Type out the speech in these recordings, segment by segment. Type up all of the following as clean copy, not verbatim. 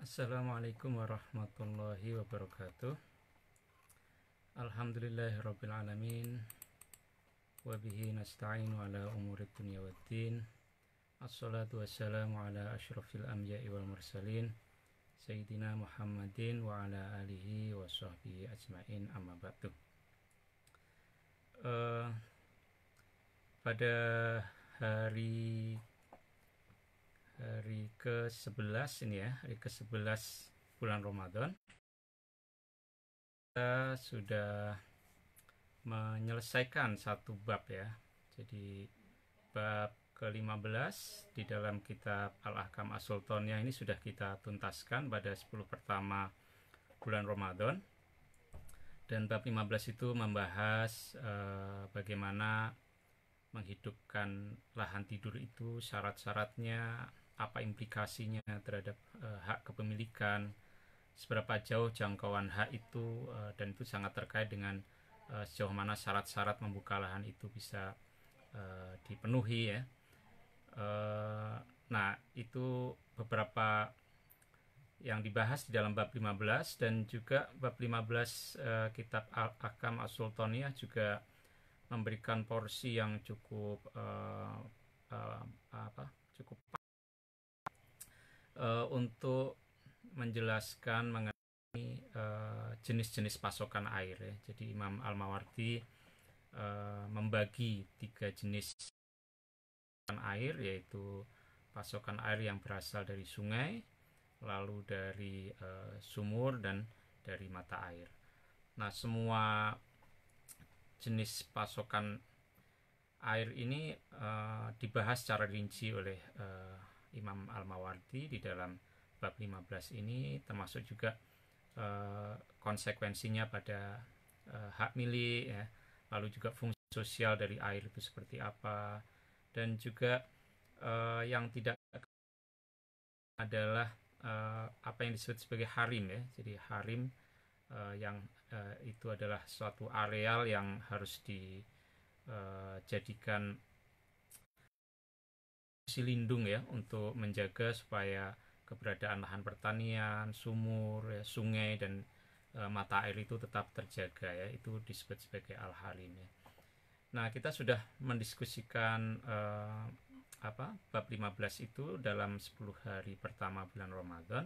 Assalamualaikum warahmatullahi wabarakatuh. Alhamdulillahirabbil alamin. Wa bihi nasta'inu ala umurid dunya waddin. Assalatu wassalamu ala asyrafil anbiya'i wal mursalin Sayyidina Muhammadin wa ala alihi wa sahbihi ajmain, amma ba'du. Pada hari ke-11 ini ya, hari ke-11 bulan Ramadan, kita sudah menyelesaikan satu bab ya. Jadi bab ke-15 di dalam kitab Al-Ahkam As-Sultaniyah ini sudah kita tuntaskan pada 10 pertama bulan Ramadan. Dan bab 15 itu membahas bagaimana menghidupkan lahan tidur itu, syarat-syaratnya, apa implikasinya terhadap hak kepemilikan, seberapa jauh jangkauan hak itu, dan itu sangat terkait dengan sejauh mana syarat-syarat membuka lahan itu bisa dipenuhi ya. Nah, itu beberapa yang dibahas di dalam bab 15, dan juga bab 15 kitab Al-Ahkam As-Sultaniyah juga memberikan porsi yang cukup untuk menjelaskan mengenai jenis-jenis pasokan air ya. Jadi Imam Al-Mawardi membagi 3 jenis air, yaitu pasokan air yang berasal dari sungai, lalu dari sumur, dan dari mata air. Nah, semua jenis pasokan air ini dibahas secara rinci oleh Imam Al-Mawardi di dalam bab 15 ini, termasuk juga konsekuensinya pada hak milik ya, lalu juga fungsi sosial dari air itu seperti apa, dan juga yang tidak adalah apa yang disebut sebagai harim ya. Jadi harim yang itu adalah suatu areal yang harus dijadikan lindung ya, untuk menjaga supaya keberadaan lahan pertanian, sumur, ya, sungai, dan mata air itu tetap terjaga ya. Itu disebut sebagai al-harim ya. Nah, kita sudah mendiskusikan bab 15 itu dalam 10 hari pertama bulan Ramadan.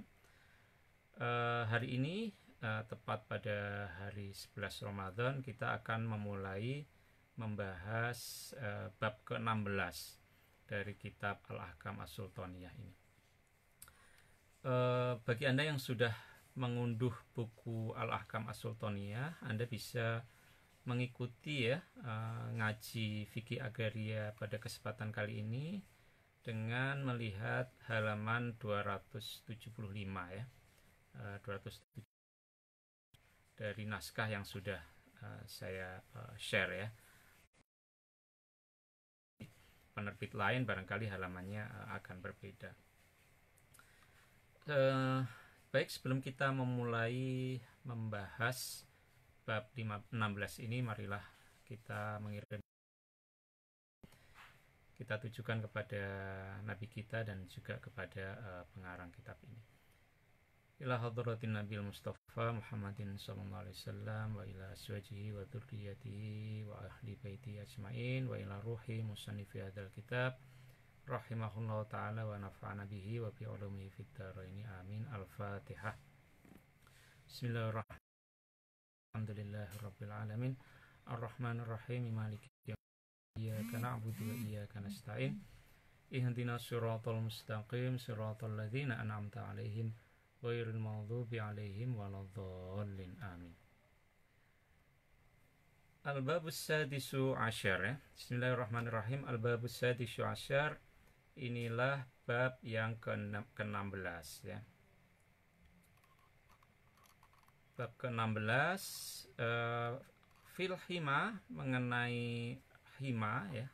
Hari ini tepat pada hari 11 Ramadan kita akan memulai membahas bab ke-16 dari kitab Al-Ahkam As-Sultaniyah ini. Bagi Anda yang sudah mengunduh buku Al-Ahkam As-Sultaniyah, Anda bisa mengikuti ya ngaji fikih agraria pada kesempatan kali ini dengan melihat halaman 275 ya. 275 dari naskah yang sudah saya share ya. Penerbit lain barangkali halamannya akan berbeda. Baik, sebelum kita memulai membahas bab 16 ini, marilah kita mengirim, kita tujukan kepada Nabi kita dan juga kepada pengarang kitab ini. Ila hadratin Nabil Mustafa Muhammadin sallallahu alaihi wasallam wa ila aswajihi wa dzurriyyatihi wa ahli baiti ajmain wa ila ruhi musannifi hadzal kitab rahimahullahu taala wa nafa'ana bihi wa bi ulumihi fid dharain amin. Al-Fatihah. Bismillahirrahmanirrahim. Alhamdulillahirabbil alamin arrahmanir rahim maliki yaumiddin iyyaka na'budu wa iyyaka nasta'in ihdinas siratal mustaqim siratal ladzina an'amta 'alaihim ghairil maghdubi 'alaihim waladdallin amin. Al-babus sadisu asyar ya. Bismillahirrahmanirrahim. Al-babus sadisu asyar, inilah bab yang ke-16 ya. Bab ke-16 fil hima, mengenai hima ya,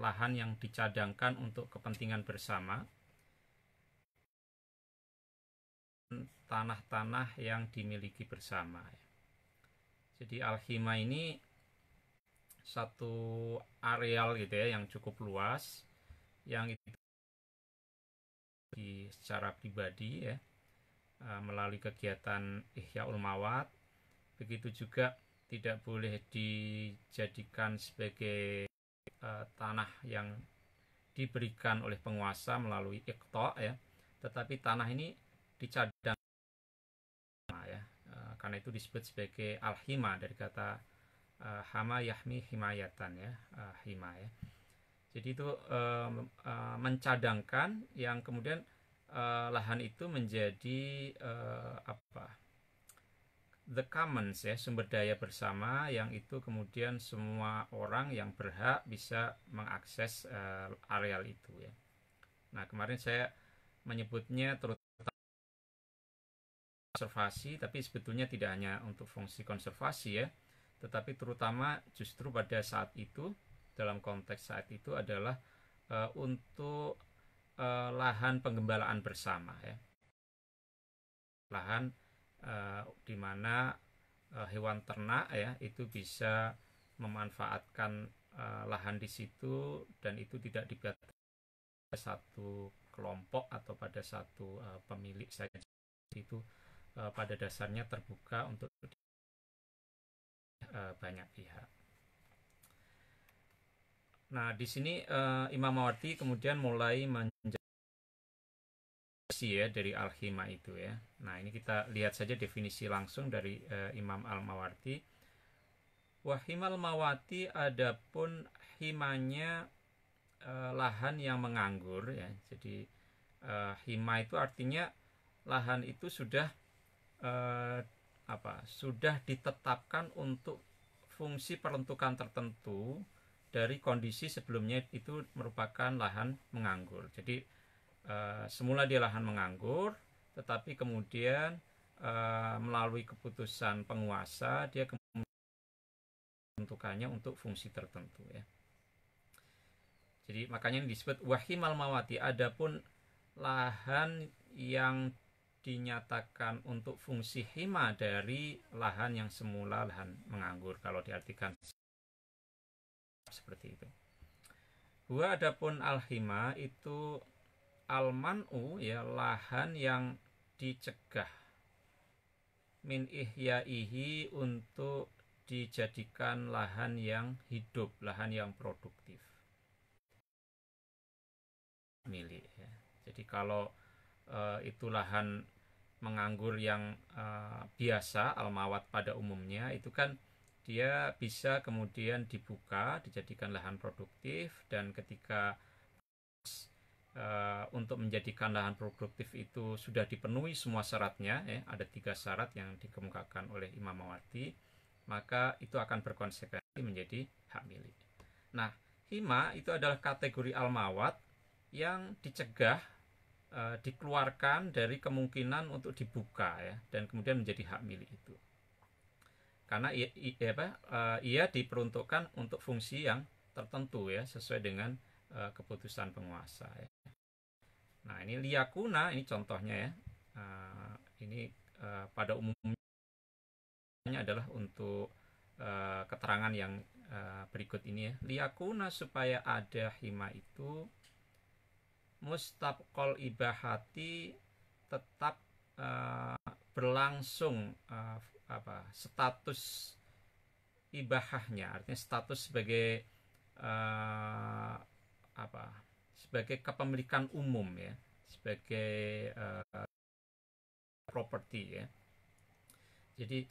lahan yang dicadangkan untuk kepentingan bersama, tanah-tanah yang dimiliki bersama ya. Jadi al-hima ini satu areal gitu ya, yang cukup luas, yang itu secara pribadi ya, melalui kegiatan Ihyaul Mawat. Begitu juga tidak boleh dijadikan sebagai tanah yang diberikan oleh penguasa melalui iqta ya, tetapi tanah ini dicadang ya, karena itu disebut sebagai al-hima dari kata hama yahmi himayatan ya, hima ya. Jadi itu mencadangkan yang kemudian lahan itu menjadi the commons ya, sumber daya bersama yang itu kemudian semua orang yang berhak bisa mengakses areal itu ya. Nah, kemarin saya menyebutnya terutama konservasi, tapi sebetulnya tidak hanya untuk fungsi konservasi ya, tetapi terutama justru pada saat itu, dalam konteks saat itu adalah untuk lahan penggembalaan bersama ya, lahan di mana hewan ternak ya itu bisa memanfaatkan lahan di situ, dan itu tidak dibatasi satu kelompok atau pada satu pemilik saja. Itu pada dasarnya terbuka untuk banyak pihak. Nah, di sini Imam Mawardi kemudian mulai menjelaskan ya dari al-hima itu ya. Nah, ini kita lihat saja definisi langsung dari Imam al-Mawardi. Wahimal mawati, adapun himanya lahan yang menganggur ya. Jadi hima itu artinya lahan itu sudah sudah ditetapkan untuk fungsi peruntukan tertentu dari kondisi sebelumnya itu merupakan lahan menganggur. Jadi semula dia lahan menganggur, tetapi kemudian melalui keputusan penguasa dia kemudian peruntukannya untuk fungsi tertentu ya. Jadi makanya ini disebut wahimal mawati, adapun lahan yang dinyatakan untuk fungsi hima dari lahan yang semula lahan menganggur, kalau diartikan seperti itu. Wa adapun al-hima itu al-man'u ya, lahan yang dicegah, min ihyaihi, untuk dijadikan lahan yang hidup, lahan yang produktif milik ya. Jadi kalau itu lahan menganggur yang biasa al-mawat pada umumnya itu kan dia bisa kemudian dibuka dijadikan lahan produktif, dan ketika untuk menjadikan lahan produktif itu sudah dipenuhi semua syaratnya ya, ada 3 syarat yang dikemukakan oleh Imam Mawardi, maka itu akan berkonsekuensi menjadi hak milik. Nah, hima itu adalah kategori al-mawat yang dicegah, dikeluarkan dari kemungkinan untuk dibuka ya, dan kemudian menjadi hak milik itu, karena ia diperuntukkan untuk fungsi yang tertentu ya, sesuai dengan keputusan penguasa ya. Nah, ini liyakuna, ini contohnya ya, ini pada umumnya adalah untuk keterangan yang berikut ini ya. Liyakuna, supaya ada hima itu mustabqol ibahati, tetap berlangsung status ibahahnya, artinya status sebagai sebagai kepemilikan umum ya, sebagai properti ya. Jadi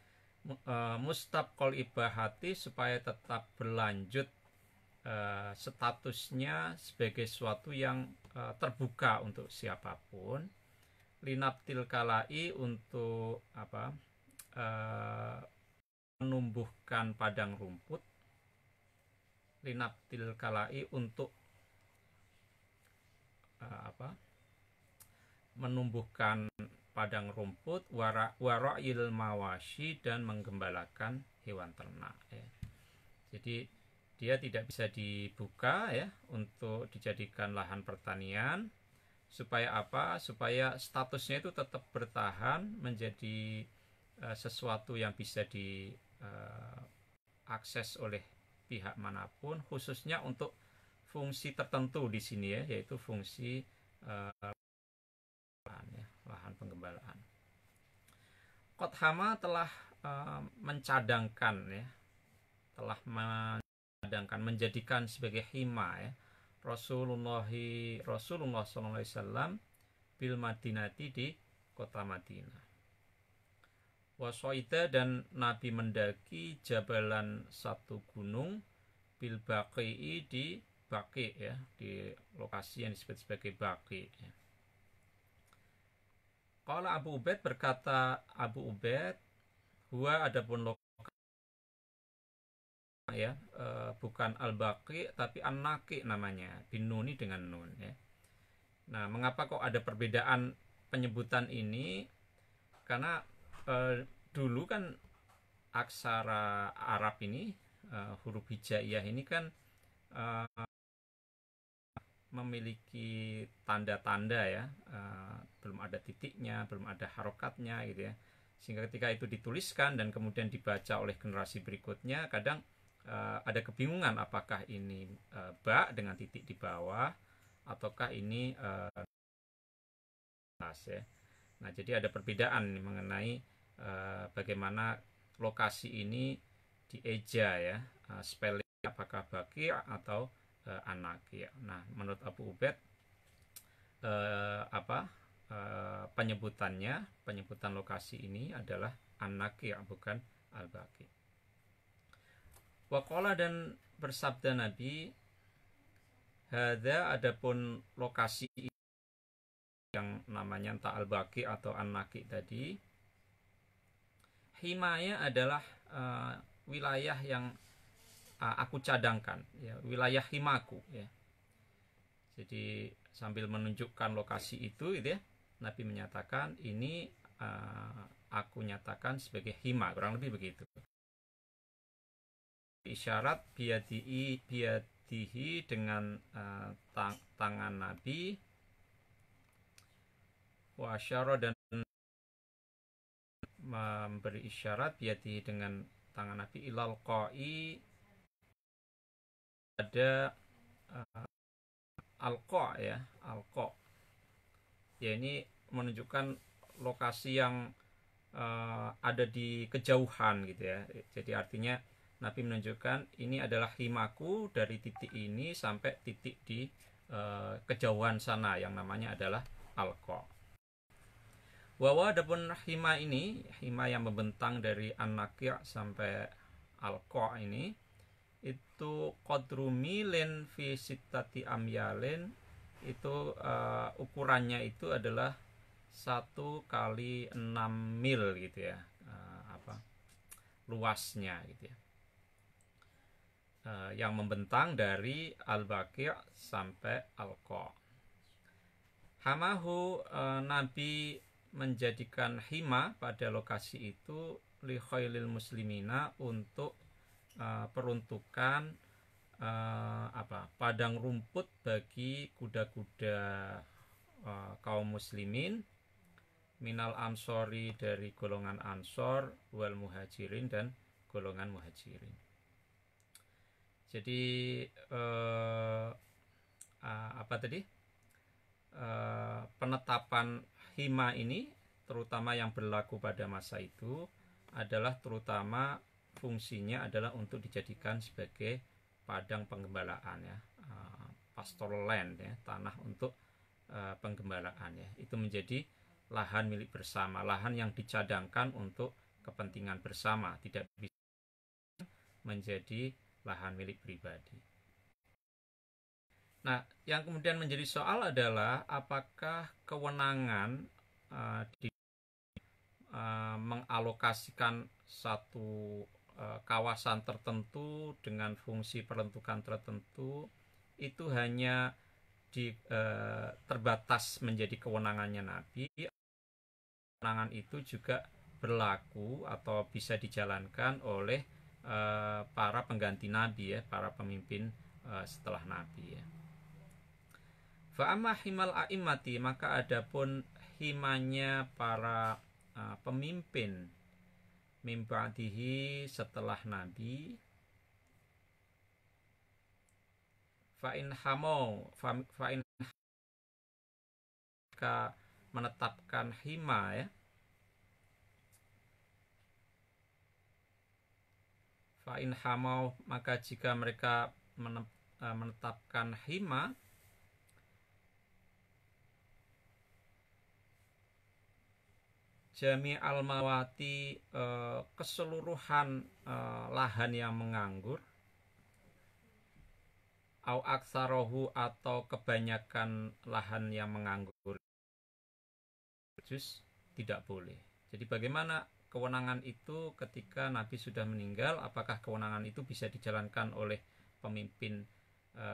mustabqol ibahati, supaya tetap berlanjut statusnya sebagai sesuatu yang terbuka untuk siapapun, linaptil kalai, untuk menumbuhkan padang rumput, linaptil kalai, untuk menumbuhkan padang rumput, wara'il mawashi, dan menggembalakan hewan ternak ya. Jadi dia tidak bisa dibuka ya untuk dijadikan lahan pertanian, supaya apa? Supaya statusnya itu tetap bertahan menjadi sesuatu yang bisa diakses oleh pihak manapun, khususnya untuk fungsi tertentu di sini ya, yaitu fungsi lahan penggembalaan. Qodhama telah mencadangkan ya, telah menjadikan sebagai hima ya Rasulullah sallallahu alaihi wasallam bil Madinati di kota Madinah. Wasoida dan Nabi mendaki jabalan satu gunung bil Baqi di Baqi ya, di lokasi yang disebut sebagai Baqi ya. Qala Abu Ubaid, berkata Abu Ubaid, huwa adapun lokasi ya, bukan Al-Baqi tapi An-Naqi namanya, bin nuni dengan nun ya. Nah, mengapa kok ada perbedaan penyebutan ini? Karena dulu kan aksara Arab ini, huruf hijaiyah ini kan memiliki tanda-tanda ya, belum ada titiknya, belum ada harokatnya gitu ya, sehingga ketika itu dituliskan dan kemudian dibaca oleh generasi berikutnya, kadang ada kebingungan apakah ini ba dengan titik di bawah ataukah ini ya. Nah, jadi ada perbedaan mengenai bagaimana lokasi ini dieja ya, spelling apakah Baqi atau An-Naqi. Nah, menurut Abu Ubaid penyebutan lokasi ini adalah An-Naqi bukan Al-Baqi. Waqala, dan bersabda Nabi, hadza, adapun lokasi yang namanya entah Al-Baqi atau An-Naqi tadi, himaya adalah wilayah yang aku cadangkan ya, wilayah himaku ya. Jadi sambil menunjukkan lokasi itu gitu ya, Nabi menyatakan ini aku nyatakan sebagai hima, kurang lebih begitu. Isyarat biadihi dengan tangan Nabi, wa asyara, dan memberi isyarat biadihi dengan tangan Nabi, ilal qa'i, ada al-qa ya, al-qa ya, ini menunjukkan lokasi yang ada di kejauhan gitu ya. Jadi artinya Nabi menunjukkan ini adalah himaku dari titik ini sampai titik di kejauhan sana yang namanya adalah al-qa. Wawa, adapun hima ini, hima yang membentang dari An-Naqi sampai al-qa ini, itu qadru milin fi sittati amyalin, itu ukurannya itu adalah 1 kali 6 mil gitu ya, luasnya gitu ya, yang membentang dari Al-Baqi sampai Al-Qa. Hamahu, Nabi menjadikan hima pada lokasi itu li khailil muslimina, untuk peruntukan padang rumput bagi kuda-kuda kaum muslimin, minal ansori, dari golongan ansor, wal muhajirin, dan golongan muhajirin. Jadi penetapan hima ini, terutama yang berlaku pada masa itu, adalah terutama fungsinya adalah untuk dijadikan sebagai padang penggembalaan ya, pastoral land ya, tanah untuk penggembalaan ya. Itu menjadi lahan milik bersama, lahan yang dicadangkan untuk kepentingan bersama, tidak bisa menjadi lahan milik pribadi. Nah, yang kemudian menjadi soal adalah apakah kewenangan mengalokasikan satu kawasan tertentu dengan fungsi peruntukan tertentu itu hanya terbatas menjadi kewenangannya Nabi. Kewenangan itu juga berlaku atau bisa dijalankan oleh para pengganti Nabi ya, para pemimpin setelah Nabi ya. Fa'amma himal a'immati, maka adapun himanya para pemimpin mimba'dihi, setelah Nabi, fa'in menetapkan hima ya, Fa in hamau, maka jika mereka menetapkan hima, jami al-mawati, keseluruhan lahan yang menganggur, au aksarohu, atau kebanyakan lahan yang menganggur, juz tidak boleh. Jadi bagaimana kewenangan itu ketika Nabi sudah meninggal? Apakah kewenangan itu bisa dijalankan oleh pemimpin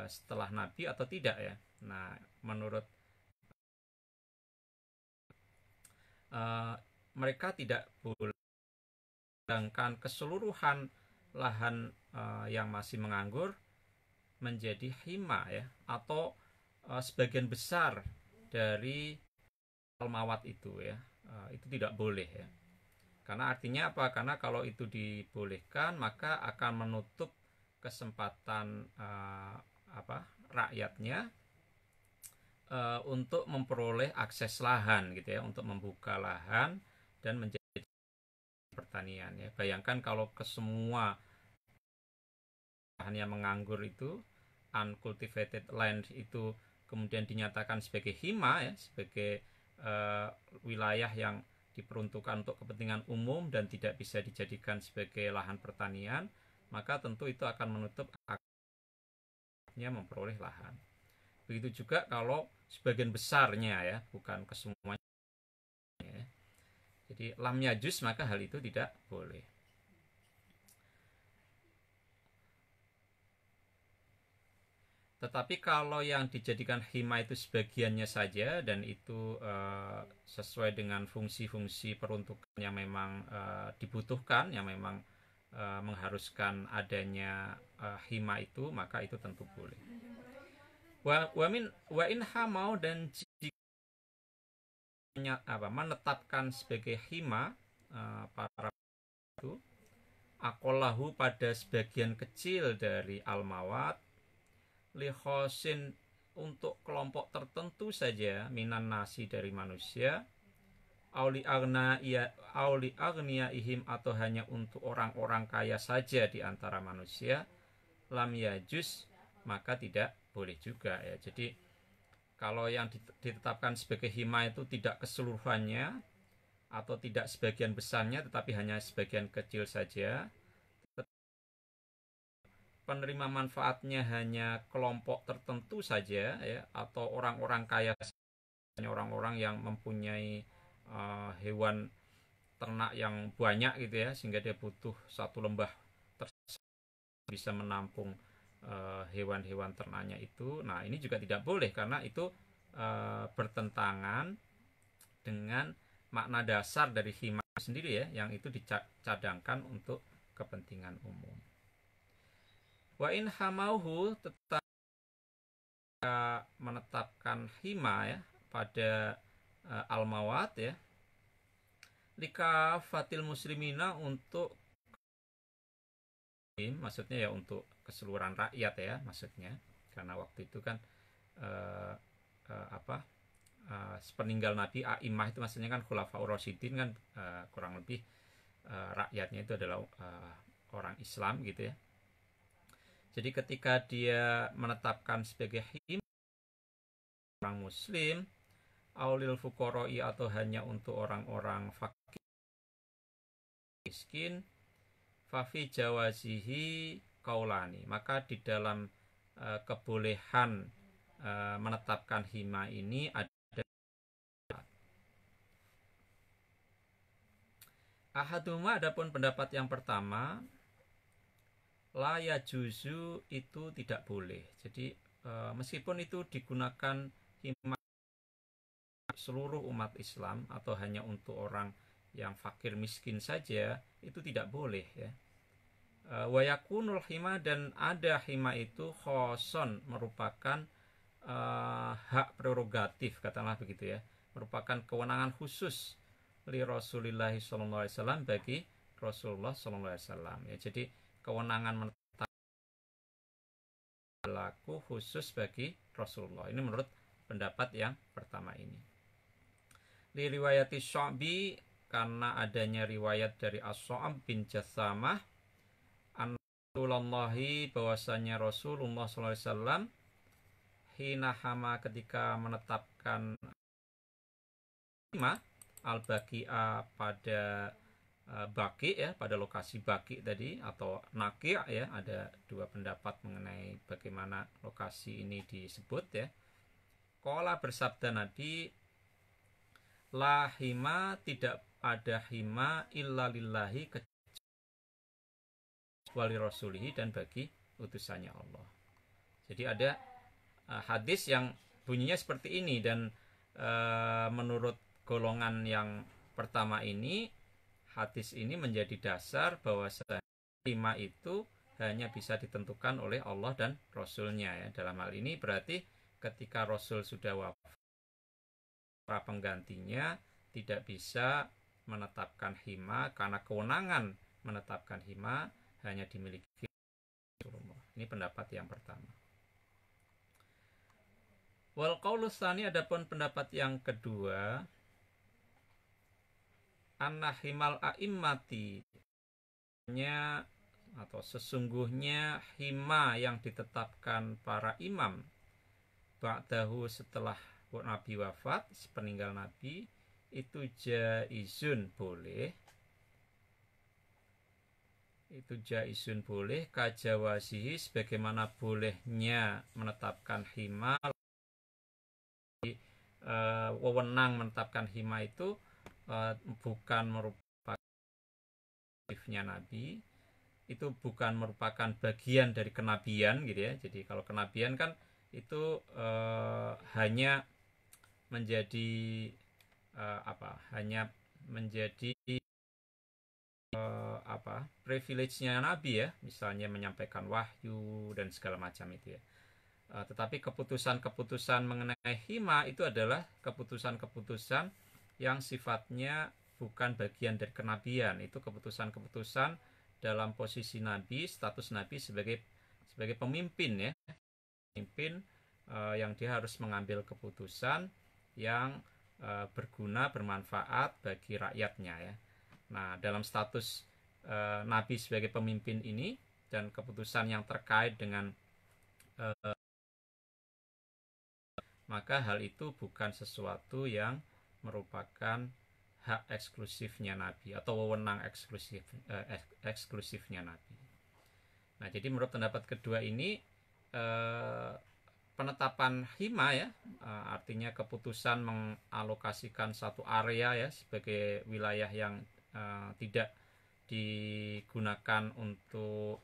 setelah Nabi atau tidak ya? Nah, menurut mereka tidak boleh, sedangkan keseluruhan lahan yang masih menganggur menjadi hima ya, atau sebagian besar dari al-mawat itu ya, itu tidak boleh ya. Karena artinya apa? Karena kalau itu dibolehkan maka akan menutup kesempatan rakyatnya untuk memperoleh akses lahan gitu ya, untuk membuka lahan dan menjadi pertanian ya. Bayangkan kalau ke semua lahan yang menganggur itu, uncultivated land itu, kemudian dinyatakan sebagai hima ya, sebagai wilayah yang diperuntukkan untuk kepentingan umum dan tidak bisa dijadikan sebagai lahan pertanian, maka tentu itu akan menutup haknya memperoleh lahan. Begitu juga kalau sebagian besarnya ya, bukan kesemuanya ya. Jadi lam yajuz, maka hal itu tidak boleh. Tetapi kalau yang dijadikan hima itu sebagiannya saja dan itu sesuai dengan fungsi-fungsi peruntukan yang memang dibutuhkan, yang memang mengharuskan adanya hima itu, maka itu tentu boleh. Wa in hamau, dan jika menetapkan sebagai hima para itu akolahu pada sebagian kecil dari al-mawat, likhosin untuk kelompok tertentu saja, minan nasi dari manusia, auli agniyaihim, atau hanya untuk orang-orang kaya saja di antara manusia, lam yajuz, maka tidak boleh juga ya. Jadi kalau yang ditetapkan sebagai hima itu tidak keseluruhannya atau tidak sebagian besarnya, tetapi hanya sebagian kecil saja, penerima manfaatnya hanya kelompok tertentu saja ya, atau orang-orang kaya, orang-orang yang mempunyai hewan ternak yang banyak gitu ya, sehingga dia butuh satu lembah bisa menampung hewan-hewan ternaknya itu. Nah, ini juga tidak boleh karena itu bertentangan dengan makna dasar dari hima sendiri ya, yang itu dicadangkan untuk kepentingan umum. Wa in hamauhu, tetap menetapkan hima ya pada al-mawat ya, lika fatil muslimina, untuk maksudnya ya untuk keseluruhan rakyat ya maksudnya, karena waktu itu kan sepeninggal Nabi a'imah itu maksudnya kan khulafaur rasyidin kan, kurang lebih rakyatnya itu adalah orang Islam gitu ya. Jadi ketika dia menetapkan sebagai him orang muslim, aulil fuqaroi, atau hanya untuk orang-orang fakir miskin, fafi jawazihi kaulani, maka di dalam kebolehan menetapkan hima ini ada ahaduma, adapun pendapat yang pertama, la yajuzu, itu tidak boleh. Jadi meskipun itu digunakan hima seluruh umat Islam atau hanya untuk orang yang fakir miskin saja, itu tidak boleh ya. Wa yakunul hima, dan ada hima itu khoson, merupakan hak prerogatif, katakanlah begitu ya, merupakan kewenangan khusus li Rasulillah sallallahu alaihi wasallam, bagi Rasulullah sallallahu alaihi wasallam ya. Jadi kewenangan menetapkan berlaku khusus bagi Rasulullah. Ini menurut pendapat yang pertama ini. Li riwayati Syu'bi, karena adanya riwayat dari As-Syu'ab bin Jassamah Rasulullahi, bahwasanya Rasulullah SAW hina hama, ketika menetapkan hima al-baqi'a, pada Baqi ya, pada lokasi Baqi tadi, atau Naqi' ya, ada dua pendapat mengenai bagaimana lokasi ini disebut ya. Qala, bersabda Nabi, la hima, tidak ada hima illa lillahi, kecuali rasulihi, dan bagi utusannya Allah. Jadi ada hadis yang bunyinya seperti ini, dan menurut golongan yang pertama ini, hadis ini menjadi dasar bahwa hima itu hanya bisa ditentukan oleh Allah dan Rasulnya ya. Dalam hal ini berarti ketika Rasul sudah wafat, para penggantinya tidak bisa menetapkan hima, karena kewenangan menetapkan hima hanya dimiliki Rasulullah. Ini pendapat yang pertama. Wal qaulus tsani, adapun pendapat yang kedua, anna himal a'immati, atau sesungguhnya hima yang ditetapkan para imam ba'dahu, setelah Nabi wafat, sepeninggal Nabi, itu jaizun, boleh, itu jaizun, boleh, kajawasihi, sebagaimana bolehnya menetapkan hima. Wewenang menetapkan hima itu bukan merupakan aktifnya Nabi, itu bukan merupakan bagian dari kenabian gitu ya. Jadi kalau kenabian kan itu hanya menjadi hanya menjadi privilege-nya Nabi ya, misalnya menyampaikan wahyu dan segala macam itu ya. Tetapi keputusan-keputusan mengenai hima itu adalah keputusan-keputusan yang sifatnya bukan bagian dari kenabian. Itu keputusan-keputusan dalam posisi Nabi, status Nabi sebagai pemimpin ya, pemimpin yang dia harus mengambil keputusan yang berguna, bermanfaat bagi rakyatnya ya. Nah, dalam status Nabi sebagai pemimpin ini dan keputusan yang terkait dengan maka hal itu bukan sesuatu yang merupakan hak eksklusifnya Nabi atau wewenang eksklusifnya Nabi. Nah, jadi menurut pendapat kedua ini, penetapan hima ya, artinya keputusan mengalokasikan satu area ya sebagai wilayah yang tidak digunakan untuk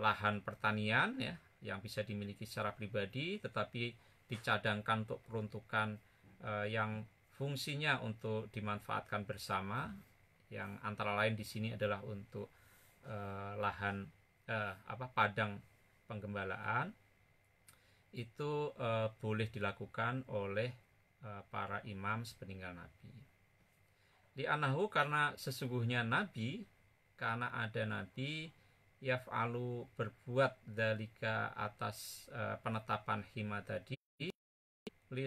lahan pertanian ya, yang bisa dimiliki secara pribadi, tetapi dicadangkan untuk peruntukan yang fungsinya untuk dimanfaatkan bersama, yang antara lain di sini adalah untuk lahan padang penggembalaan, itu boleh dilakukan oleh para imam sepeninggal Nabi. Di anahu, karena sesungguhnya Nabi, karena ada Nabi yaf'alu, berbuat dalika, atas penetapan hima tadi, li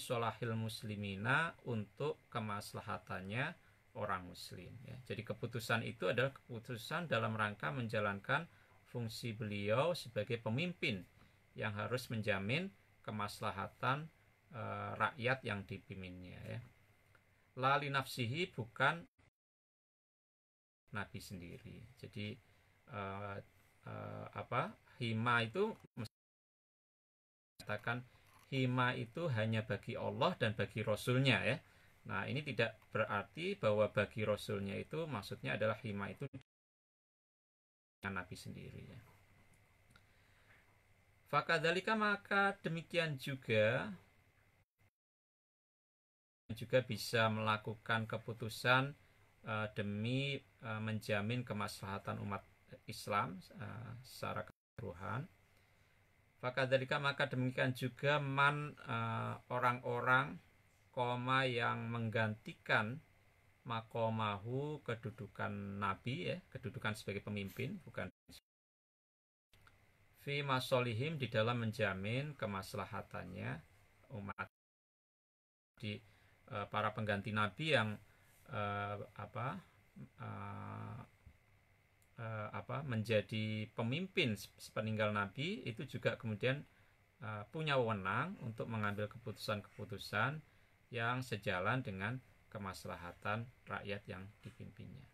solahil muslimina, untuk kemaslahatannya orang muslim ya. Jadi keputusan itu adalah keputusan dalam rangka menjalankan fungsi beliau sebagai pemimpin yang harus menjamin kemaslahatan rakyat yang dipimpinnya ya. Lali nafsihi, bukan Nabi sendiri. Jadi hima itu katakan hima itu hanya bagi Allah dan bagi Rasulnya ya. Nah, ini tidak berarti bahwa bagi Rasulnya itu maksudnya adalah hima itu dengan Nabi sendiri ya. Fakadzalika, maka demikian juga bisa melakukan keputusan demi menjamin kemaslahatan umat Islam secara keseluruhan. Fakadzalika, maka demikian juga orang-orang koma yang menggantikan makomahu, kedudukan Nabi ya, kedudukan sebagai pemimpin, bukan fi masolihim, di dalam menjamin kemaslahatannya umat. Di para pengganti Nabi yang menjadi pemimpin sepeninggal Nabi itu juga kemudian punya wewenang untuk mengambil keputusan-keputusan yang sejalan dengan kemaslahatan rakyat yang dipimpinnya.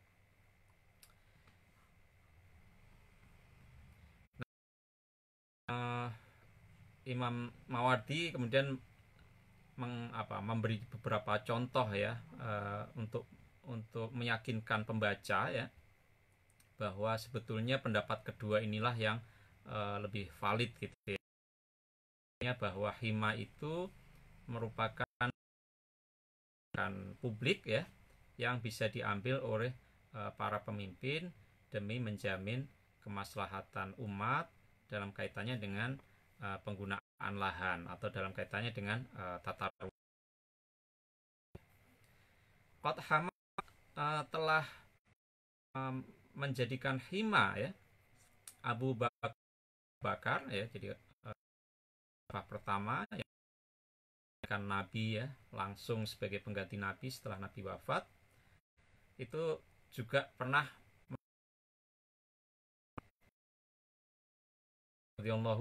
Imam Mawardi kemudian memberi beberapa contoh ya untuk meyakinkan pembaca ya bahwa sebetulnya pendapat kedua inilah yang lebih valid gitu ya, bahwa hima itu merupakan publik ya yang bisa diambil oleh para pemimpin demi menjamin kemaslahatan umat dalam kaitannya dengan penggunaan lahan atau dalam kaitannya dengan tata ruang. Qad hama telah menjadikan hima ya Abu Bakar ya, jadi pertama yang kan Nabi ya langsung sebagai pengganti Nabi setelah Nabi wafat, itu juga pernah radhiyallahu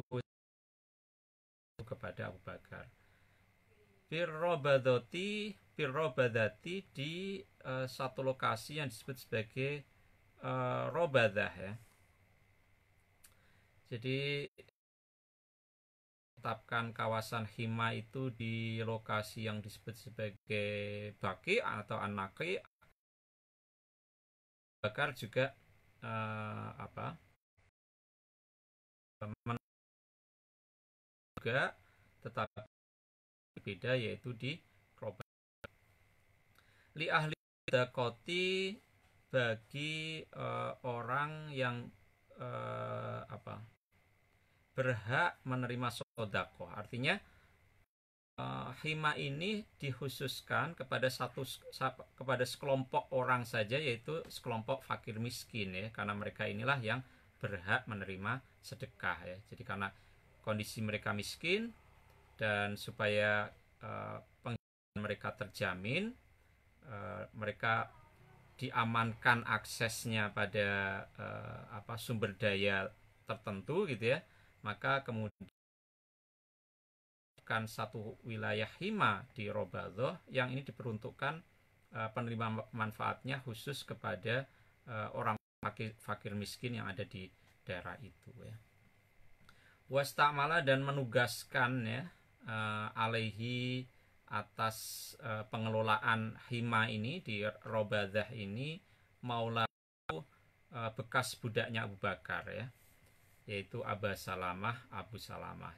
kepada Abu Bakar. Firrobadati di satu lokasi yang disebut sebagai Robadah ya. Jadi tetapkan kawasan hima itu di lokasi yang disebut sebagai Baqi atau An-Naqi. Bakar juga juga tetapi beda, yaitu di Robadah. Li ahli dakoti, bagi orang yang berhak menerima sodako. Artinya hima ini dikhususkan kepada sekelompok orang saja, yaitu sekelompok fakir miskin ya, karena mereka inilah yang berhak menerima sedekah ya. Jadi karena kondisi mereka miskin dan supaya penghidupan mereka terjamin, mereka diamankan aksesnya pada sumber daya tertentu gitu ya, maka kemudian satu wilayah hima di Robadah yang ini diperuntukkan penerima manfaatnya khusus kepada orang fakir miskin yang ada di daerah itu ya. Wastamala, dan menugaskan ya alaihi, atas pengelolaan hima ini di Robadah ini, maula bekas budaknya Abu Bakar ya, yaitu Abu Salamah.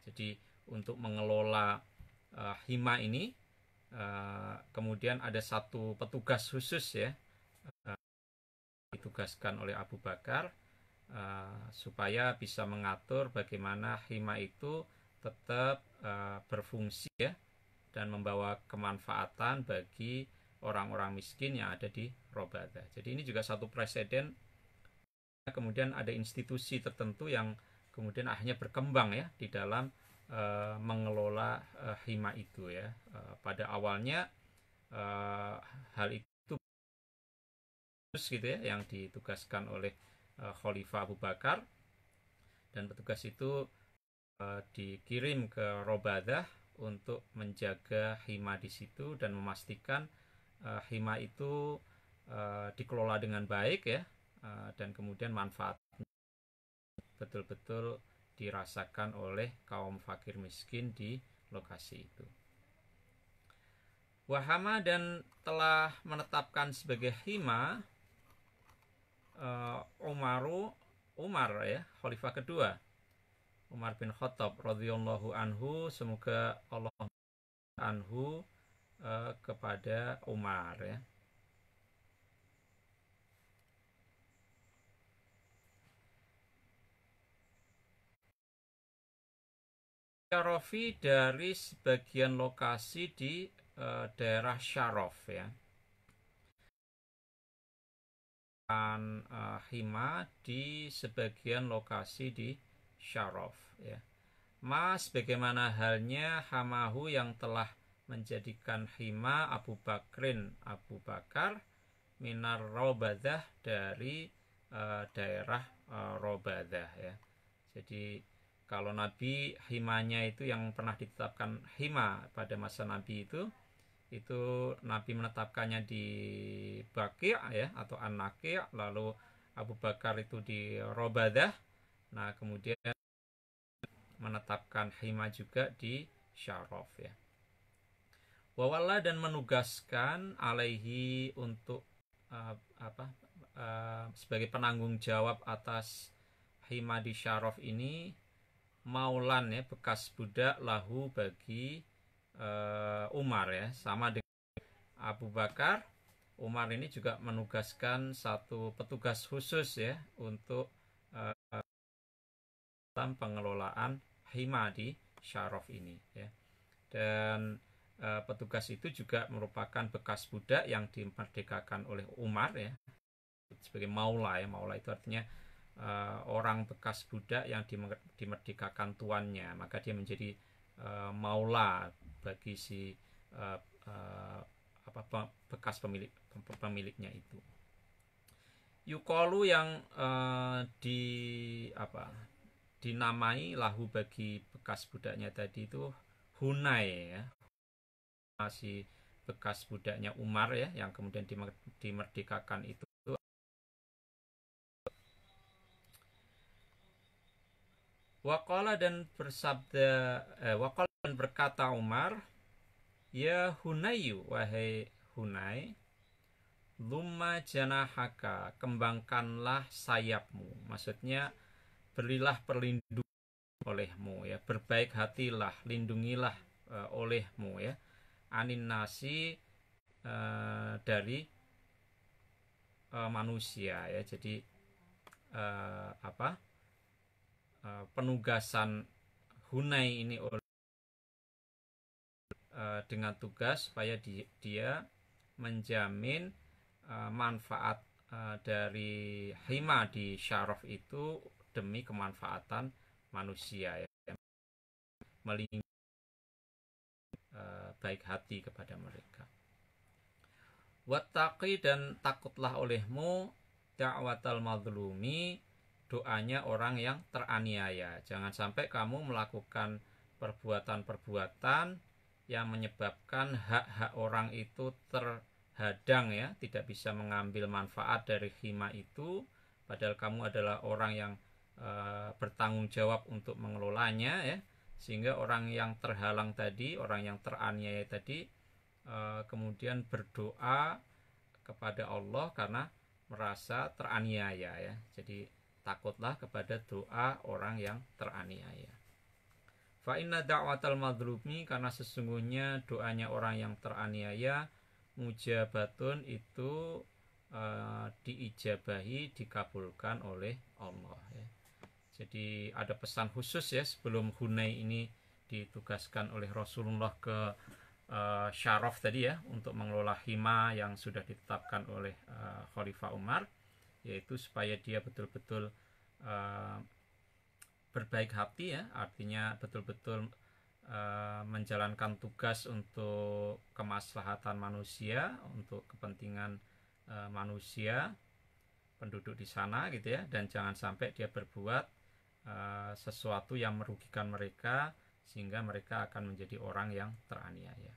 Jadi untuk mengelola hima ini kemudian ada satu petugas khusus ya ditugaskan oleh Abu Bakar supaya bisa mengatur bagaimana hima itu tetap berfungsi ya dan membawa kemanfaatan bagi orang-orang miskin yang ada di Robadah. Jadi ini juga satu presiden. Kemudian ada institusi tertentu yang kemudian akhirnya berkembang ya di dalam mengelola hima itu ya. Pada awalnya hal itu gitu ya yang ditugaskan oleh Khalifah Abu Bakar, dan petugas itu dikirim ke Robadah untuk menjaga hima di situ dan memastikan hima itu dikelola dengan baik ya, dan kemudian manfaat betul-betul dirasakan oleh kaum fakir miskin di lokasi itu. Wahama, dan telah menetapkan sebagai hima Umar ya, khalifah kedua, Umar bin Khattab radhiyallahu anhu, semoga Allah anhu kepada Umar ya. Syarofi, dari sebagian lokasi di daerah Syarof ya. Dan hima di sebagian lokasi di Syarof ya. Mas, bagaimana halnya hamahu yang telah menjadikan hima Abu Bakar minar Robadah, dari daerah Robadah ya. Jadi kalau Nabi himanya itu yang pernah ditetapkan hima pada masa Nabi itu Nabi menetapkannya di Baqi' ya atau An-Naqi', lalu Abu Bakar itu di Robadah. Nah, kemudian menetapkan hima juga di Syaraf ya. Wawalla dan menugaskan alaihi untuk sebagai penanggung jawab atas hima di Syaraf ini maulan ya, bekas budak lahu bagi Umar ya, sama dengan Abu Bakar. Umar ini juga menugaskan satu petugas khusus ya untuk dalam pengelolaan hima di Syaraf ini ya. Dan petugas itu juga merupakan bekas budak yang dimerdekakan oleh Umar ya, sebagai maula ya. Maula itu artinya orang bekas budak yang dimerdekakan tuannya, maka dia menjadi maula bagi si bekas pemiliknya itu. Yuqalu yang dinamai lahu bagi bekas budaknya tadi itu Hunay ya, masih bekas budaknya Umar ya, yang kemudian dimerdekakan itu. Waqala dan bersabda waqala dan berkata Umar, ya Hunayu, wahai Hunay, lumma janahaka, kembangkanlah sayapmu. Maksudnya berilah perlindungan olehmu ya, berbaik hatilah, lindungilah olehmu ya, anin nasi dari manusia ya. Jadi penugasan Hunay ini dengan tugas supaya dia menjamin manfaat dari hima di Syaraf itu demi kemanfaatan manusia ya, melindungi baik hati kepada mereka. Wattaqi dan takutlah olehmu da'watal mazlumi, doanya orang yang teraniaya. Jangan sampai kamu melakukan perbuatan-perbuatan yang menyebabkan hak-hak orang itu terhadang ya, tidak bisa mengambil manfaat dari hima itu, padahal kamu adalah orang yang bertanggung jawab untuk mengelolanya ya, sehingga orang yang terhalang tadi, orang yang teraniaya tadi kemudian berdoa kepada Allah karena merasa teraniaya ya. Jadi takutlah kepada doa orang yang teraniaya. Fa inna da'watal madlumi, karena sesungguhnya doanya orang yang teraniaya mujabatun itu diijabahi, dikabulkan oleh Allah ya. Jadi ada pesan khusus ya, sebelum Hunay ini ditugaskan oleh Rasulullah ke Syaraf tadi ya, untuk mengelola hima yang sudah ditetapkan oleh Khalifah Umar, yaitu supaya dia betul-betul berbaik hati ya, artinya betul-betul menjalankan tugas untuk kemaslahatan manusia, untuk kepentingan manusia penduduk di sana gitu ya, dan jangan sampai dia berbuat sesuatu yang merugikan mereka sehingga mereka akan menjadi orang yang teraniaya.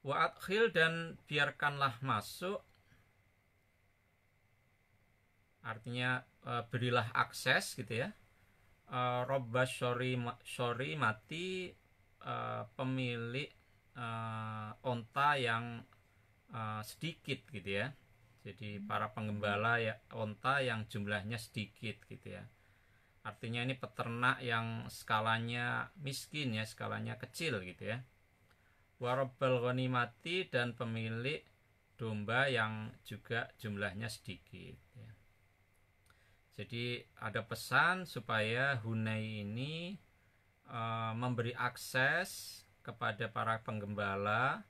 Wa adkhil, dan biarkanlah masuk, artinya berilah akses gitu ya, robba syori mati, pemilik onta yang sedikit gitu ya. Jadi para penggembala ya onta yang jumlahnya sedikit gitu ya. Artinya ini peternak yang skalanya miskin ya, skalanya kecil gitu ya. Warabbal ghanimati, dan pemilik domba yang juga jumlahnya sedikit ya. Jadi ada pesan supaya Hunay ini memberi akses kepada para penggembala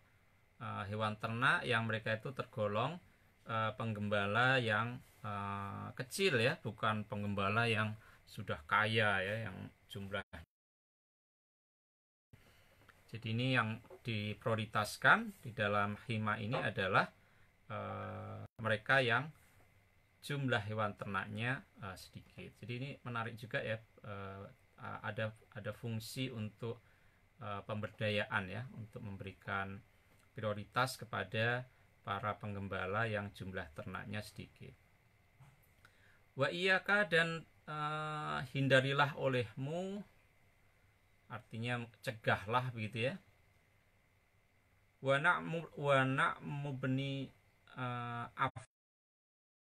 hewan ternak yang mereka itu tergolong penggembala yang kecil ya, bukan penggembala yang sudah kaya ya, yang jumlah. Jadi ini yang diprioritaskan di dalam hima ini adalah mereka yang jumlah hewan ternaknya sedikit. Jadi ini menarik juga ya, ada fungsi untuk pemberdayaan ya, untuk memberikan prioritas kepada para penggembala yang jumlah ternaknya sedikit. Wa iyaka, dan hindarilah olehmu, artinya cegahlah begitu ya. Wa na'mu bni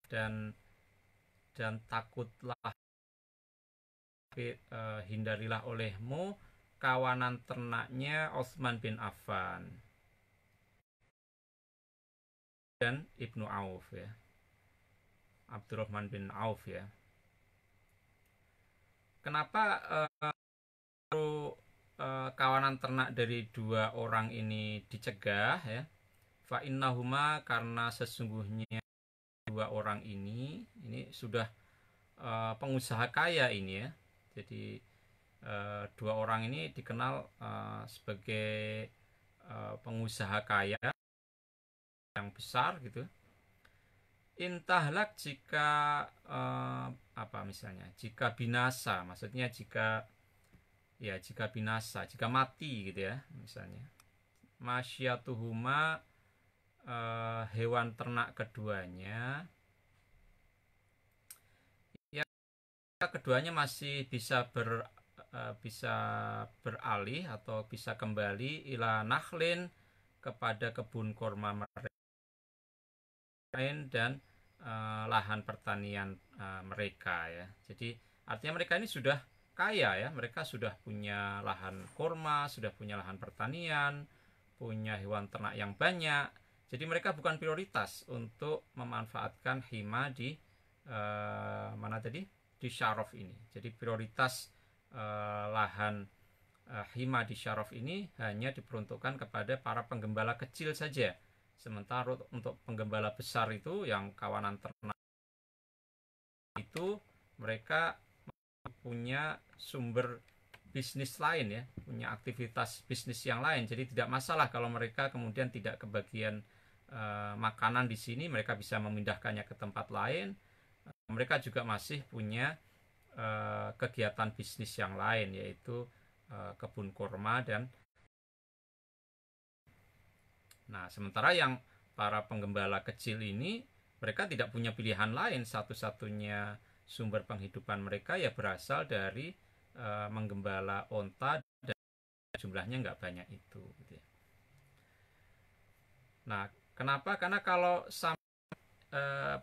dan takutlah, hindarilah olehmu kawanan ternaknya Utsman bin Affan dan Ibnu Auf ya, Abdurrahman bin Auf ya. Kenapa kawanan ternak dari dua orang ini dicegah ya? Fa innahuma, karena sesungguhnya dua orang ini sudah pengusaha kaya ini ya. Jadi dua orang ini dikenal sebagai pengusaha kaya yang besar gitu. Intahlak, jika jika binasa, maksudnya jika binasa, jika mati gitu ya, misalnya masyatuhuma, hewan ternak keduanya ya, keduanya masih bisa beralih atau bisa kembali ila nakhlin, kepada kebun kurma mereka dan lahan pertanian mereka ya. Jadi artinya mereka ini sudah kaya ya, mereka sudah punya lahan kurma, sudah punya lahan pertanian, punya hewan ternak yang banyak. Jadi mereka bukan prioritas untuk memanfaatkan hima di di Syaraf ini. Jadi prioritas lahan hima di Syaraf ini hanya diperuntukkan kepada para penggembala kecil saja. Sementara untuk penggembala besar itu, yang kawanan ternak itu, mereka punya sumber bisnis lain ya, punya aktivitas bisnis yang lain. Jadi tidak masalah kalau mereka kemudian tidak kebagian makanan di sini, mereka bisa memindahkannya ke tempat lain. Mereka juga masih punya kegiatan bisnis yang lain, yaitu kebun kurma dan sementara yang para penggembala kecil ini, mereka tidak punya pilihan lain. Satu-satunya sumber penghidupan mereka ya berasal dari menggembala onta, dan jumlahnya nggak banyak itu gitu ya. Nah, kenapa? Karena kalau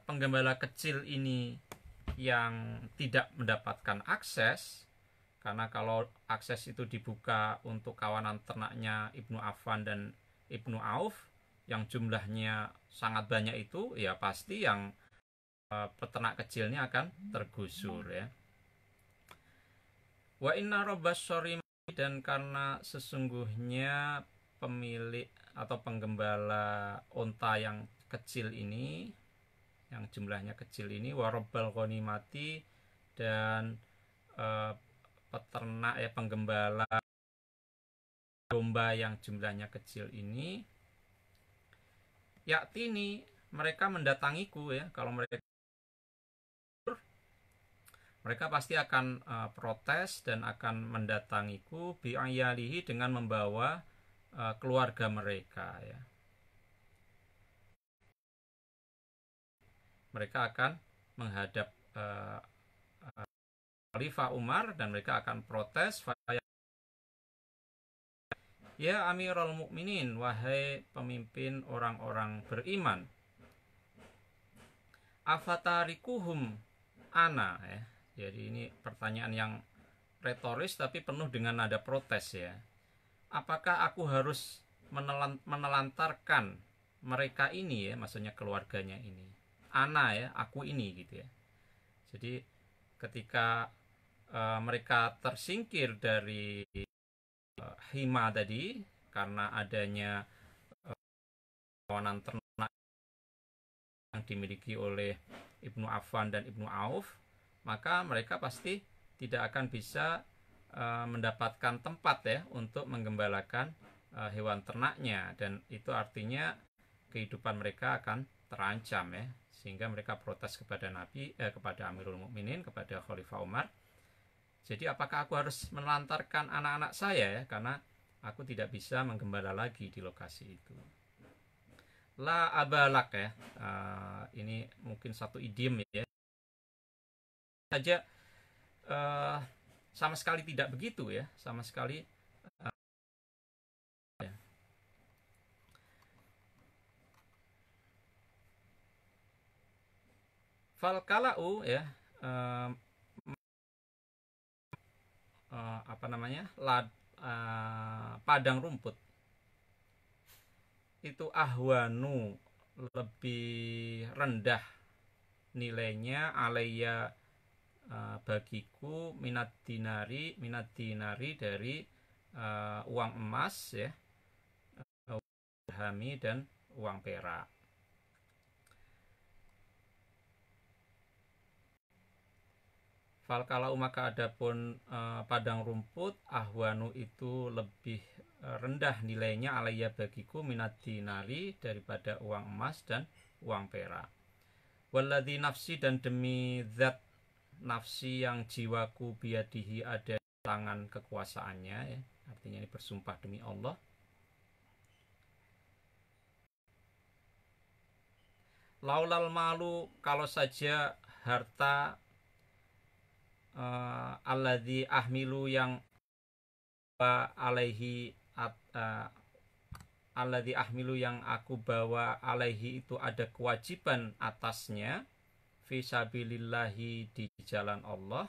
penggembala kecil ini yang tidak mendapatkan akses, karena kalau akses itu dibuka untuk kawanan ternaknya Ibnu Affan dan Ibnu Auf yang jumlahnya sangat banyak itu, ya pasti yang peternak kecilnya akan tergusur ya. Wa inna rabbas syarimi, dan karena sesungguhnya pemilik atau penggembala onta yang kecil ini, yang jumlahnya kecil ini, wa rabbal ghanimati, dan peternak ya, penggembala domba yang jumlahnya kecil ini, yaktini, mereka mendatangiku ya. Kalau mereka pasti akan protes dan akan mendatangiku bi'ayalihi, dengan membawa keluarga mereka ya. Mereka akan menghadap Khalifah Umar dan mereka akan protes, ya Amirul Mukminin, wahai pemimpin orang-orang beriman, afatarikuhum ana ya. Jadi ini pertanyaan yang retoris tapi penuh dengan nada protes ya. Apakah aku harus menelantarkan mereka ini ya, maksudnya keluarganya ini, ana ya, aku ini gitu ya. Jadi ketika mereka tersingkir dari hima tadi, karena adanya kawanan ternak yang dimiliki oleh Ibnu Affan dan Ibnu Auf, maka mereka pasti tidak akan bisa mendapatkan tempat ya untuk menggembalakan hewan ternaknya, dan itu artinya kehidupan mereka akan terancam ya, sehingga mereka protes kepada kepada Amirul Mukminin, kepada Khalifah Umar. Jadi apakah aku harus menelantarkan anak-anak saya ya, karena aku tidak bisa menggembala lagi di lokasi itu. La abalak ya, ini mungkin satu idiom ya, saja sama sekali tidak begitu ya, sama sekali ya. Falkalau ya, apa namanya, padang rumput itu ahwanu, lebih rendah nilainya, alaiya, bagiku, minat dinari dari uang emas ya, dirhami dan uang perak. Falkalau maka adapun padang rumput, ahwanu itu lebih rendah nilainya, alaiya bagiku, minat dinari daripada uang emas dan uang perak. Walladzi nafsi, dan demi zat nafsi yang jiwaku biadihi ada di tangan kekuasaannya ya, artinya ini bersumpah demi Allah. Laulal malu, kalau saja harta, alladzi ahmilu, yang alaihi, alladzi ahmilu, yang aku bawa, alaihi itu ada kewajiban atasnya, fisabilillahi, di jalan Allah.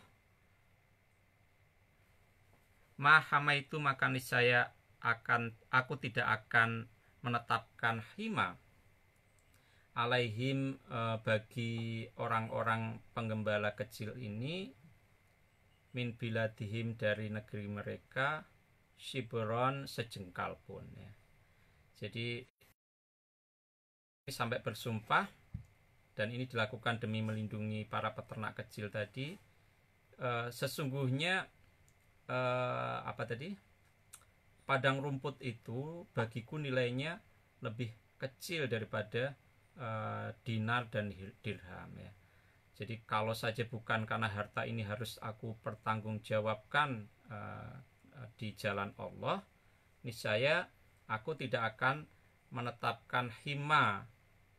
Mahama itu maka niscaya aku tidak akan menetapkan hima alaihim, bagi orang-orang penggembala kecil ini, min biladihim, dari negeri mereka, shibron, sejengkal pun ya. Jadi sampai bersumpah, dan ini dilakukan demi melindungi para peternak kecil tadi. Sesungguhnya padang rumput itu bagiku nilainya lebih kecil daripada dinar dan dirham ya. Jadi kalau saja bukan karena harta ini harus aku pertanggungjawabkan di jalan Allah, niscaya aku tidak akan menetapkan hima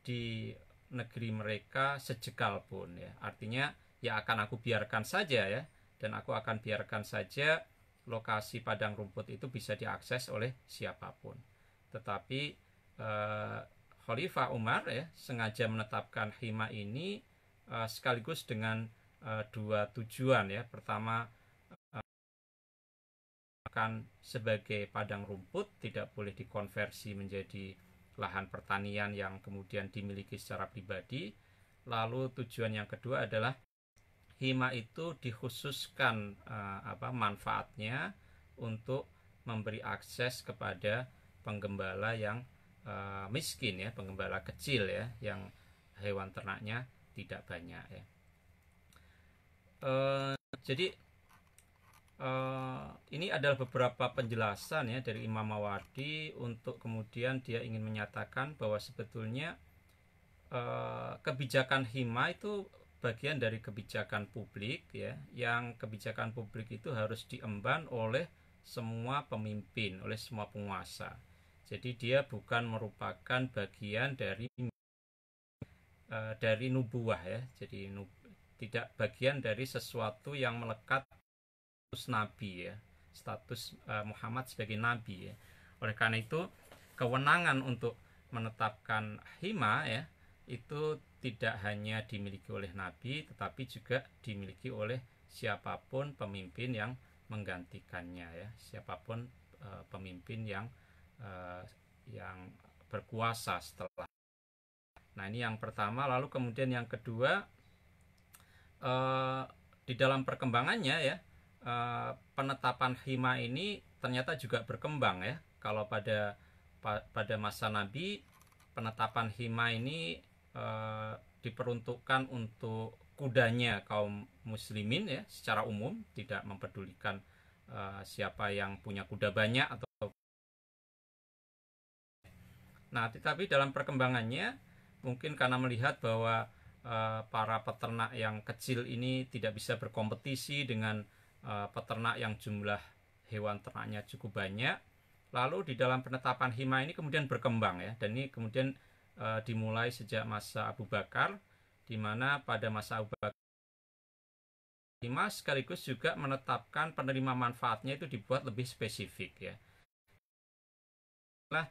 di negeri mereka sejengkal pun ya. Artinya ya akan aku biarkan saja ya, dan aku akan biarkan saja lokasi padang rumput itu bisa diakses oleh siapapun. Tetapi Khalifah Umar ya sengaja menetapkan hima ini sekaligus dengan dua tujuan ya. Pertama, akan sebagai padang rumput, tidak boleh dikonversi menjadi lahan pertanian yang kemudian dimiliki secara pribadi. Lalu tujuan yang kedua adalah hima itu dikhususkan manfaatnya untuk memberi akses kepada penggembala yang miskin ya, penggembala kecil ya, yang hewan ternaknya tidak banyak ya. Jadi ini adalah beberapa penjelasan ya dari Imam Mawardi, untuk kemudian dia ingin menyatakan bahwa sebetulnya kebijakan hima itu bagian dari kebijakan publik ya, yang kebijakan publik itu harus diemban oleh semua pemimpin, oleh semua penguasa. Jadi dia bukan merupakan bagian dari nubuwah ya. Jadi tidak bagian dari sesuatu yang melekat status nabi ya, status Muhammad sebagai nabi ya. Oleh karena itu kewenangan untuk menetapkan hima ya itu tidak hanya dimiliki oleh nabi, tetapi juga dimiliki oleh siapapun pemimpin yang menggantikannya ya, siapapun pemimpin yang berkuasa setelah. Nah ini yang pertama. Lalu kemudian yang kedua, di dalam perkembangannya ya, penetapan hima ini ternyata juga berkembang ya. Kalau pada masa Nabi, penetapan hima ini diperuntukkan untuk kudanya kaum muslimin ya, secara umum, tidak mempedulikan siapa yang punya kuda banyak atau. Nah, tetapi dalam perkembangannya mungkin karena melihat bahwa para peternak yang kecil ini tidak bisa berkompetisi dengan peternak yang jumlah hewan ternaknya cukup banyak. Lalu di dalam penetapan hima ini kemudian berkembang ya, dan ini kemudian dimulai sejak masa Abu Bakar, di mana pada masa Abu Bakar hima sekaligus juga menetapkan penerima manfaatnya itu dibuat lebih spesifik ya. Nah,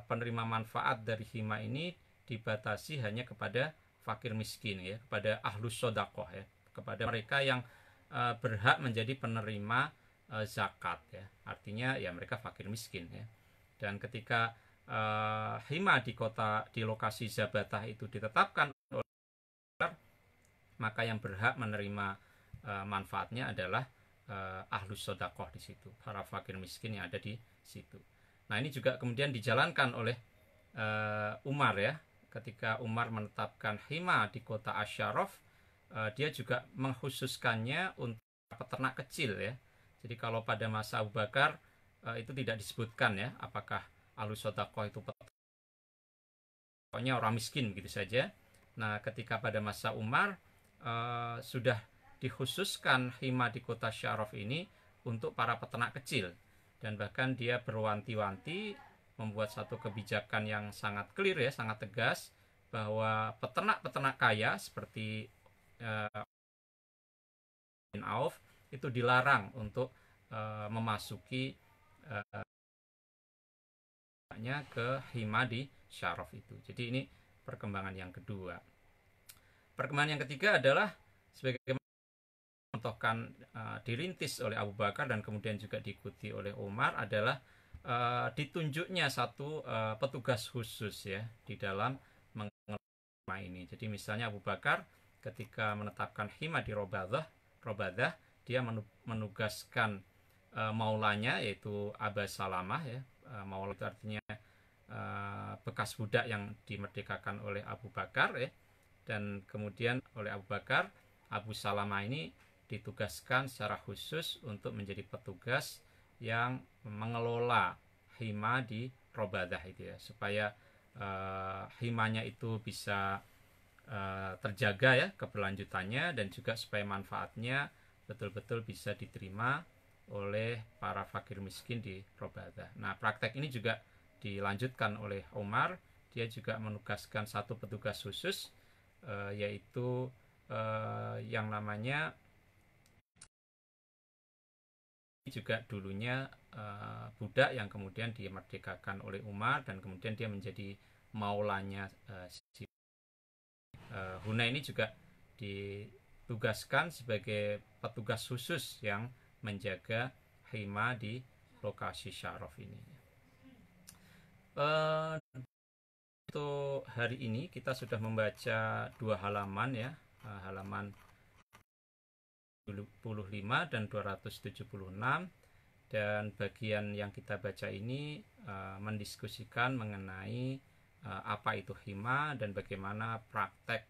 penerima manfaat dari hima ini dibatasi hanya kepada fakir miskin ya, kepada ahlus sodakoh ya, kepada mereka yang berhak menjadi penerima zakat ya. Artinya ya mereka fakir miskin ya. Dan ketika hima di lokasi Zabatah itu ditetapkan, maka yang berhak menerima manfaatnya adalah ahlus sodakoh di situ, para fakir miskin yang ada di situ. Nah ini juga kemudian dijalankan oleh Umar ya. Ketika Umar menetapkan hima di kota Asyaraf, dia juga mengkhususkannya untuk peternak kecil ya. Jadi kalau pada masa Abu Bakar itu tidak disebutkan ya, apakah ahlus sodakoh itu pokoknya orang miskin begitu saja. Nah ketika pada masa Umar sudah dikhususkan hima di kota Syaraf ini untuk para peternak kecil, dan bahkan dia berwanti-wanti membuat satu kebijakan yang sangat clear ya, sangat tegas, bahwa peternak-peternak kaya seperti bin Auf itu dilarang untuk memasuki ke hima di Syaraf itu. Jadi ini perkembangan yang kedua. Perkembangan yang ketiga adalah sebagai contohkan dirintis oleh Abu Bakar dan kemudian juga diikuti oleh Umar adalah ditunjuknya satu petugas khusus ya di dalam mengelola ini. Jadi misalnya Abu Bakar ketika menetapkan hima di Robadah, dia menugaskan maulanya yaitu Aba Salamah ya. Maula itu artinya bekas budak yang dimerdekakan oleh Abu Bakar ya. Dan kemudian oleh Abu Bakar, Abu Salamah ini ditugaskan secara khusus untuk menjadi petugas yang mengelola hima di Robadah itu ya, supaya himanya itu bisa terjaga ya keberlanjutannya, dan juga supaya manfaatnya betul-betul bisa diterima oleh para fakir miskin di Robadah. Nah praktek ini juga dilanjutkan oleh Umar. Dia juga menugaskan satu petugas khusus yaitu yang namanya juga dulunya budak yang kemudian dimerdekakan oleh Umar, dan kemudian dia menjadi maulanya Huna ini juga ditugaskan sebagai petugas khusus yang menjaga hima di lokasi Syaraf ini. Untuk hari ini kita sudah membaca 2 halaman ya, halaman 25 dan 276, dan bagian yang kita baca ini mendiskusikan mengenai apa itu hima dan bagaimana praktek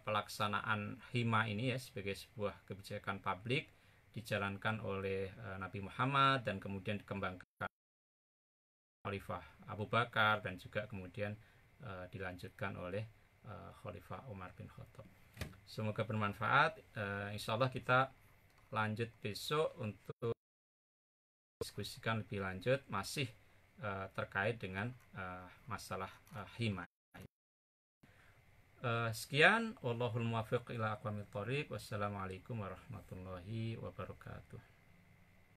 pelaksanaan hima ini ya sebagai sebuah kebijakan publik dijalankan oleh Nabi Muhammad dan kemudian dikembangkan Khalifah Abu Bakar dan juga kemudian dilanjutkan oleh Khalifah Umar bin Khattab. Semoga bermanfaat. Insya Allah kita lanjut besok untuk diskusikan lebih lanjut masih terkait dengan masalah hima. Sekian, wallahul muwaffiq ila aqwamit thoriq. Wassalamualaikum warahmatullahi wabarakatuh.